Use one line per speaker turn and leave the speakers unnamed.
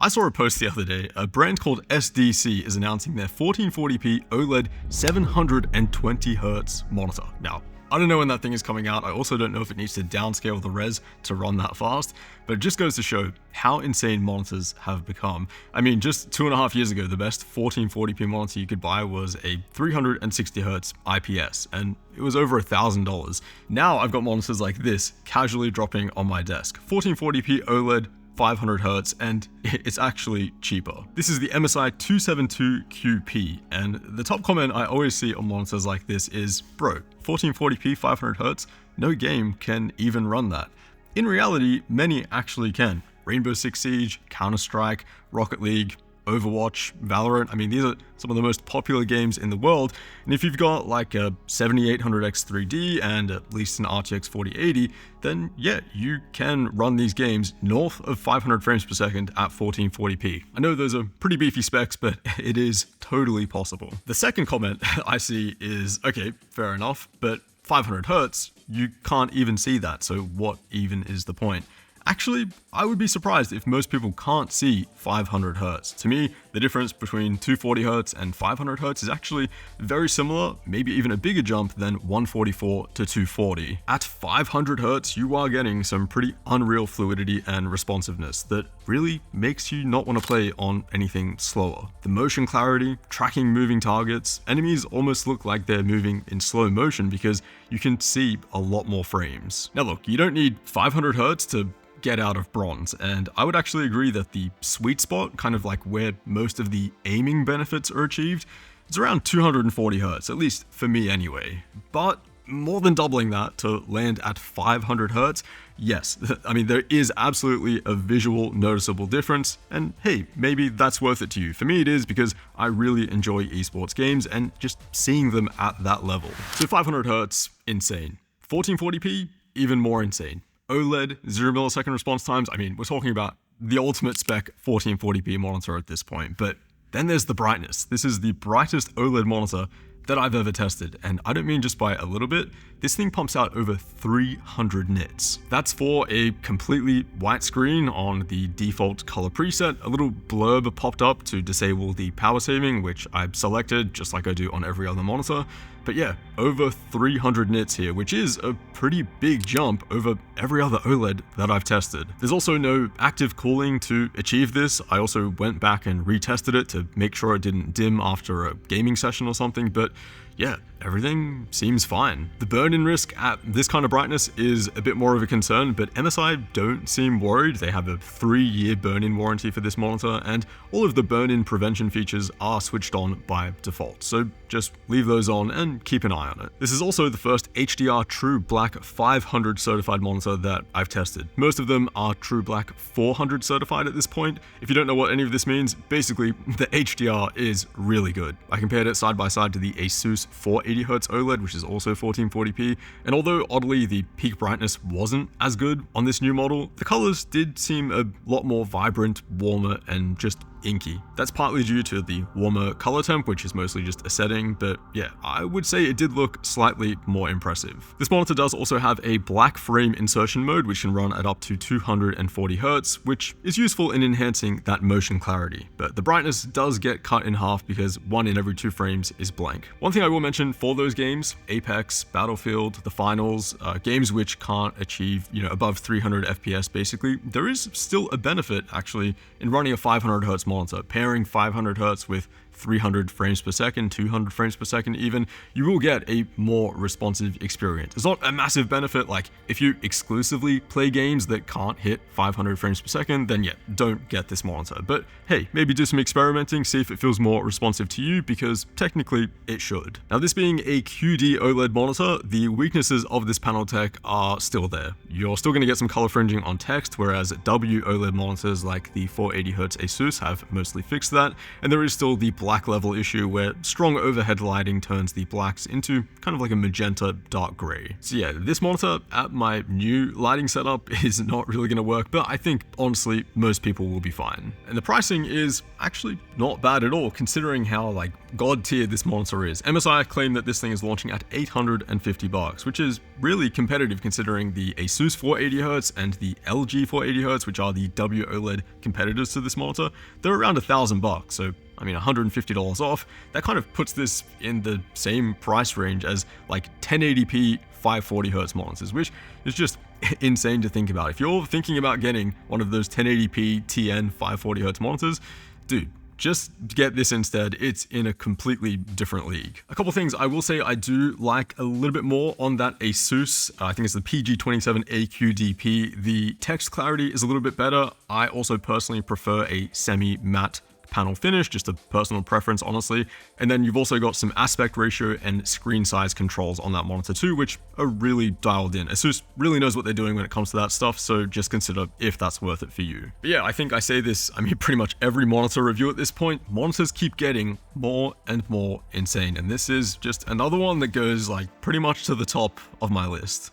I saw a post the other day. A brand called SDC is announcing their 1440p OLED 720Hz monitor. Now, I don't know when that thing is coming out. I also don't know if it needs to downscale the res to run that fast, but it just goes to show how insane monitors have become. I mean, just 2.5 years ago, the best 1440p monitor you could buy was a 360Hz IPS, and it was over $1,000. Now I've got monitors like this casually dropping on my desk. 1440p OLED, 500Hz, and it's actually cheaper. This is the MSI 272QP, and the top comment I always see on monitors like this is, bro, 1440p 500Hz, no game can even run that. In reality, many actually can. Rainbow Six Siege, Counter-Strike, Rocket League, Overwatch, Valorant. I mean, these are some of the most popular games in the world, and if you've got like a 7800X 3D and at least an RTX 4080, then yeah, you can run these games north of 500 frames per second at 1440p. I know those are pretty beefy specs, but it is totally possible. The second comment I see is, okay, fair enough, but 500Hz, you can't even see that, so what even is the point? Actually, I would be surprised if most people can't see 500Hz. To me, the difference between 240Hz and 500Hz is actually very similar, maybe even a bigger jump than 144 to 240. At 500Hz, you are getting some pretty unreal fluidity and responsiveness that really makes you not want to play on anything slower. The motion clarity, tracking moving targets, enemies almost look like they're moving in slow motion because you can see a lot more frames. Now look, you don't need 500Hz to get out of bronze, and I would actually agree that the sweet spot, kind of like where most of the aiming benefits are achieved, it's around 240Hz, at least for me anyway. But more than doubling that to land at 500Hz, yes, I mean, there is absolutely a visual noticeable difference, and hey, maybe that's worth it to you. For me it is, because I really enjoy esports games and just seeing them at that level. So 500Hz, insane. 1440p, even more insane. OLED, 0 millisecond response times. I mean, we're talking about the ultimate spec 1440p monitor at this point. But then there's the brightness. This is the brightest OLED monitor that I've ever tested, and I don't mean just by a little bit. This thing pumps out over 300 nits. That's for a completely white screen on the default color preset. A little blurb popped up to disable the power saving, which I've selected just like I do on every other monitor. But yeah, over 300 nits here, which is a pretty big jump over every other OLED that I've tested. There's also no active cooling to achieve this. I also went back and retested it to make sure it didn't dim after a gaming session or something, but yeah, everything seems fine. The burn-in risk at this kind of brightness is a bit more of a concern, but MSI don't seem worried. They have a 3-year burn-in warranty for this monitor, and all of the burn-in prevention features are switched on by default, so just leave those on and keep an eye on it. This is also the first HDR True Black 500 certified monitor that I've tested. Most of them are True Black 400 certified at this point. If you don't know what any of this means, basically the HDR is really good. I compared it side by side to the Asus 480Hz OLED, which is also 1440p, and although oddly the peak brightness wasn't as good on this new model, the colors did seem a lot more vibrant, warmer, and just inky. That's partly due to the warmer color temp, which is mostly just a setting, but yeah, I would say it did look slightly more impressive. This monitor does also have a black frame insertion mode, which can run at up to 240Hz, which is useful in enhancing that motion clarity, but the brightness does get cut in half because 1 in every 2 frames is blank. One thing I will mention for those games, Apex, Battlefield, the finals, games which can't achieve, above 300 FPS basically, there is still a benefit actually in running a 500Hz monitor. Pairing 500Hz with 300 frames per second, 200 frames per second even, you will get a more responsive experience. It's not a massive benefit, like if you exclusively play games that can't hit 500 frames per second, then yeah, don't get this monitor. But hey, maybe do some experimenting, see if it feels more responsive to you, because technically it should. Now, this being a QD OLED monitor, the weaknesses of this panel tech are still there. You're still going to get some color fringing on text, whereas W OLED monitors like the 480Hz Asus have mostly fixed that, and there is still the black level issue where strong overhead lighting turns the blacks into kind of like a magenta dark gray. So yeah, this monitor at my new lighting setup is not really going to work, but I think honestly most people will be fine. And the pricing is actually not bad at all considering how like god tier this monitor is. MSI claim that this thing is launching at $850, which is really competitive considering the Asus 480Hz and the LG 480Hz, which are the WOLED competitors to this monitor. They're around $1,000, so I mean $150 off. That kind of puts this in the same price range as like 1080p 540Hz monitors, which is just insane to think about. If you're thinking about getting one of those 1080p TN 540Hz monitors, dude, just get this instead. It's in a completely different league. A couple things I will say I do like a little bit more on that Asus. I think it's the PG27 AQDP. The text clarity is a little bit better. I also personally prefer a semi-matte panel finish, just a personal preference, honestly. And then you've also got some aspect ratio and screen size controls on that monitor too, which are really dialed in. Asus really knows what they're doing when it comes to that stuff, so just consider if that's worth it for you. But yeah, I think I say this, I mean, pretty much every monitor review at this point, monitors keep getting more and more insane, and this is just another one that goes like pretty much to the top of my list.